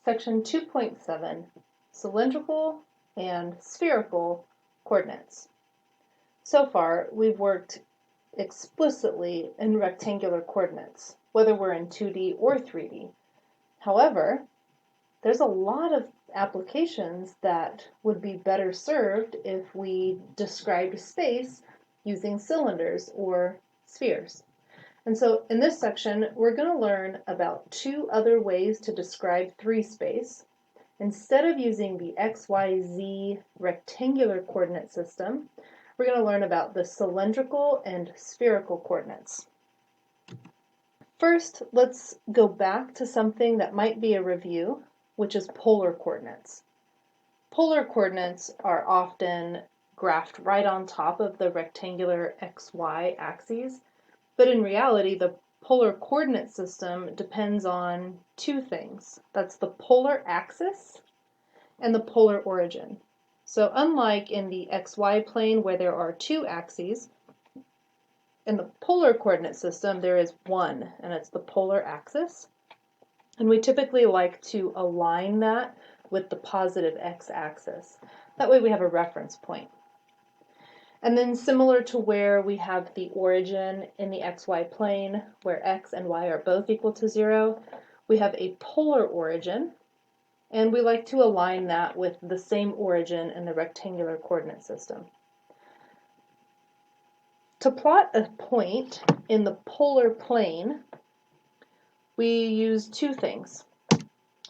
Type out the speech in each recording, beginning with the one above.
Section 2.7, Cylindrical and Spherical Coordinates. So far, we've worked explicitly in rectangular coordinates, whether we're in 2D or 3D. However, there's a lot of applications that would be better served if we described space using cylinders or spheres. And so in this section, we're going to learn about two other ways to describe 3 space. Instead of using the XYZ rectangular coordinate system, we're going to learn about the cylindrical and spherical coordinates. First, let's go back to something that might be a review, which is polar coordinates. Polar coordinates are often graphed right on top of the rectangular XY axes, but in reality, the polar coordinate system depends on 2 things. That's the polar axis and the polar origin. So unlike in the XY plane where there are 2 axes, in the polar coordinate system there is one, and it's the polar axis. And we typically like to align that with the positive x-axis. That way we have a reference point. And then similar to where we have the origin in the xy plane, where x and y are both equal to 0, we have a polar origin, and we like to align that with the same origin in the rectangular coordinate system. To plot a point in the polar plane, we use 2 things.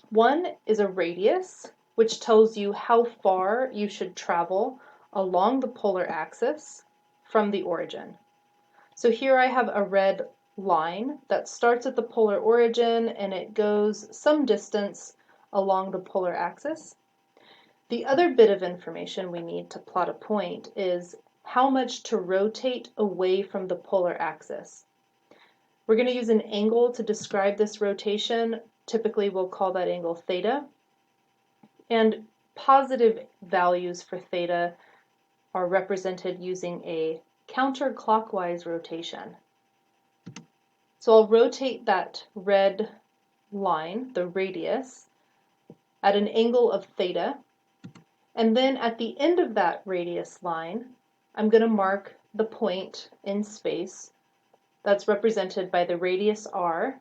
One is a radius, which tells you how far you should travel along the polar axis from the origin. So here I have a red line that starts at the polar origin and it goes some distance along the polar axis. The other bit of information we need to plot a point is how much to rotate away from the polar axis. We're going to use an angle to describe this rotation. Typically we'll call that angle theta. And positive values for theta are represented using a counterclockwise rotation. So I'll rotate that red line, the radius, at an angle of theta. And then at the end of that radius line, I'm going to mark the point in space that's represented by the radius r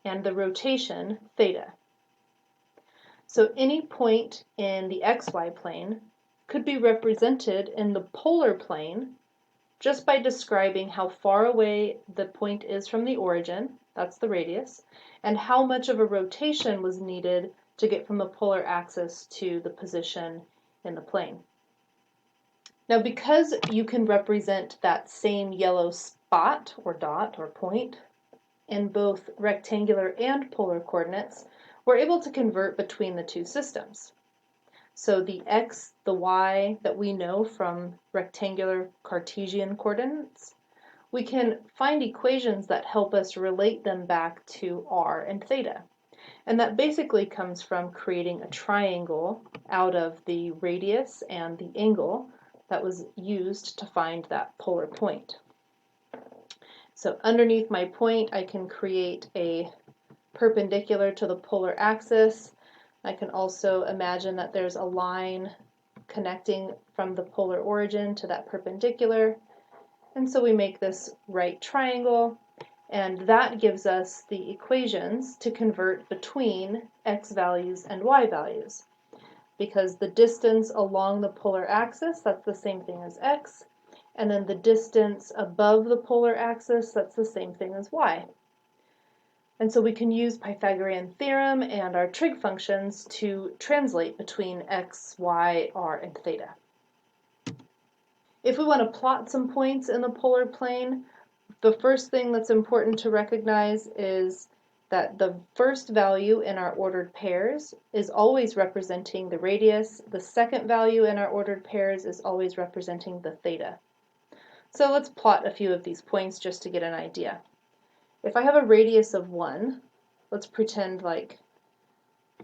and the rotation theta. So any point in the xy plane could be represented in the polar plane just by describing how far away the point is from the origin, that's the radius, and how much of a rotation was needed to get from the polar axis to the position in the plane. Now, because you can represent that same yellow spot or dot or point in both rectangular and polar coordinates, we're able to convert between the 2 systems. So the x, the y that we know from rectangular Cartesian coordinates, we can find equations that help us relate them back to r and theta. And that basically comes from creating a triangle out of the radius and the angle that was used to find that polar point. So underneath my point, I can create a perpendicular to the polar axis. I can also imagine that there's a line connecting from the polar origin to that perpendicular. And so we make this right triangle, and that gives us the equations to convert between x values and y values. Because the distance along the polar axis, that's the same thing as x, and then the distance above the polar axis, that's the same thing as y. And so we can use Pythagorean theorem and our trig functions to translate between x, y, r, and theta. If we want to plot some points in the polar plane, the first thing that's important to recognize is that the first value in our ordered pairs is always representing the radius. The second value in our ordered pairs is always representing the theta. So let's plot a few of these points just to get an idea. If I have a radius of 1, let's pretend like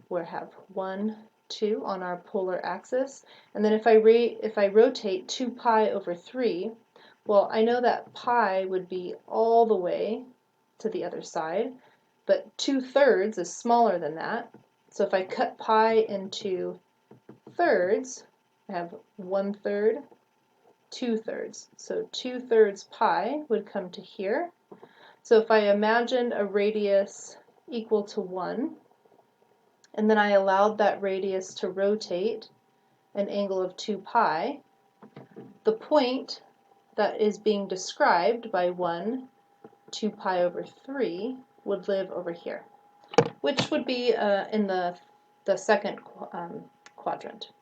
we have 1, 2 on our polar axis, and then if I rotate 2 pi over 3, well, I know that pi would be all the way to the other side, but 2/3 is smaller than that, So if I cut pi into thirds, I have 1/3, 2/3. So 2/3 pi would come to here. So if I imagined a radius equal to 1, and then I allowed that radius to rotate an angle of 2 pi, the point that is being described by 1, 2 pi over 3 would live over here, which would be in the second quadrant.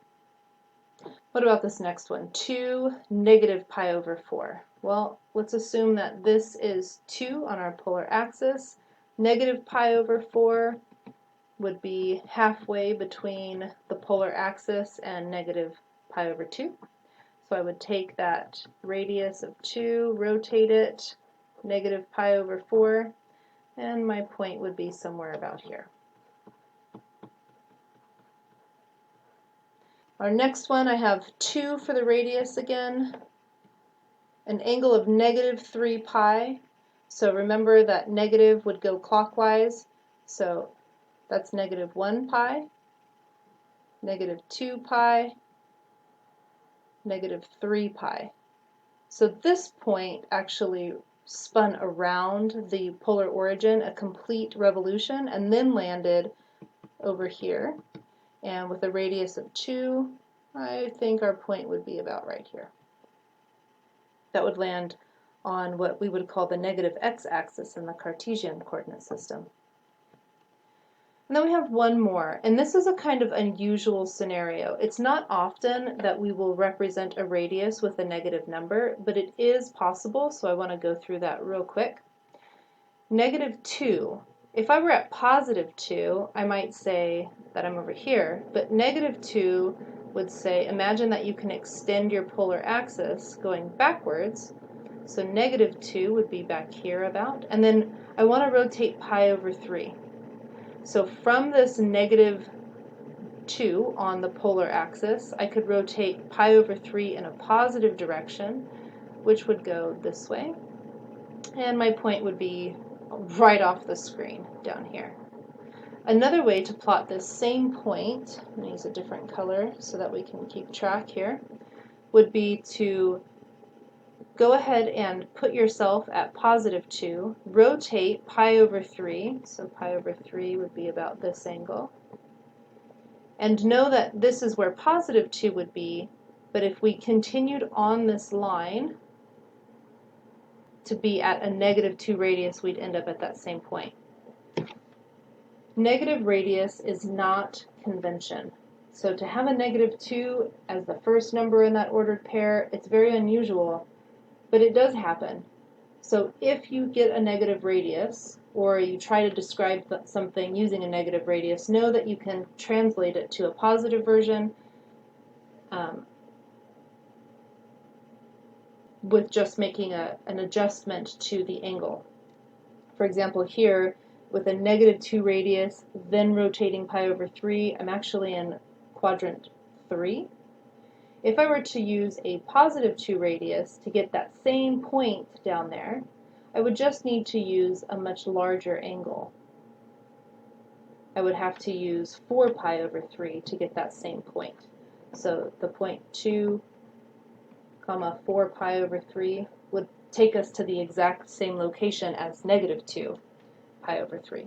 What about this next one? 2 negative pi over 4. Well, let's assume that this is 2 on our polar axis. Negative pi over 4 would be halfway between the polar axis and negative pi over 2. So I would take that radius of 2, rotate it, negative pi over 4, and my point would be somewhere about here. Our next one, I have 2 for the radius again, an angle of negative 3 pi. So remember that negative would go clockwise, so that's negative 1 pi, negative 2 pi, negative 3 pi. So this point actually spun around the polar origin a complete revolution and then landed over here. And with a radius of 2, I think our point would be about right here. That would land on what we would call the negative x-axis in the Cartesian coordinate system. And then we have one more, and this is a kind of unusual scenario. It's not often that we will represent a radius with a negative number, but it is possible, so I want to go through that real quick. Negative 2. If I were at positive 2, I might say that I'm over here, but negative 2 would say, imagine that you can extend your polar axis going backwards, so negative 2 would be back here about, and then I want to rotate pi over 3. So from this negative 2 on the polar axis, I could rotate pi over 3 in a positive direction, which would go this way. And my point would be right off the screen down here. Another way to plot this same point, I'm going to use a different color so that we can keep track here, would be to go ahead and put yourself at positive 2, rotate pi over 3, so pi over 3 would be about this angle, and know that this is where positive 2 would be, but if we continued on this line to be at a negative 2 radius, we'd end up at that same point. Negative radius is not convention. So to have a negative 2 as the first number in that ordered pair, it's very unusual, but it does happen. So if you get a negative radius, or you try to describe something using a negative radius, know that you can translate it to a positive version with just making an adjustment to the angle. For example, here, with a negative 2 radius, then rotating pi over 3, I'm actually in quadrant 3. If I were to use a positive 2 radius to get that same point down there, I would just need to use a much larger angle. I would have to use 4 pi over 3 to get that same point. So the point 2, 4 pi over 3 would take us to the exact same location as negative 2 pi over 3.